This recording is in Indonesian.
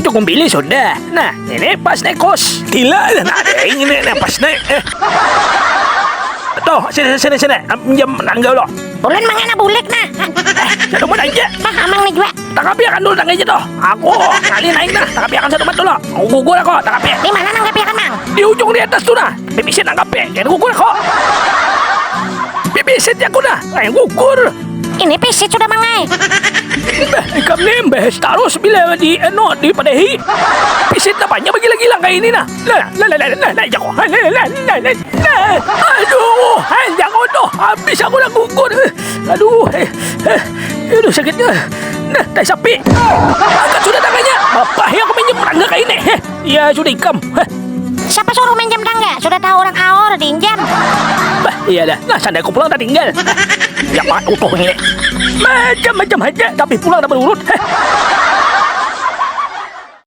cukup pilih sudah. Nah, ini pas naik kos. Gila, nah, ini pas naik. Tuh, sini. Jam tangga lo. Bulan mangana bulik nah. Satu mat aja. Bah, amang nih juga. Takapi akan dulu tangga aja tuh. Aku kali naik dah. Takapi akan satu mat dulu. Gugur aku, takapi. Di mana nang kapiakan mang? Di ujung di atas tuh nah. Bibisit tangkapi. Kaya gugur aku. Bibisit ya aku dah. Kaya gugur. Ini pisit sudah mangai. Ikam ni best terus bila di padehi. Pisit na banyak bagi lagi lang kayak ini nah. Jako. Aduh, jangan tuh. Habis aku dah gugur. Aduh, sakitnya. Nah, tak sapi. Angkat sudah tangannya. Bapak yang aku minjem tangga kayak ini. Ya sudah ikam. Siapa suruh minjem tangga? Sudah tahu orang awor diinjam. Bah, iya dah. Nah, sandai aku pulang dah tinggal. Ya, utuh ini. Macam-macam aja, tapi pulang dah berurut.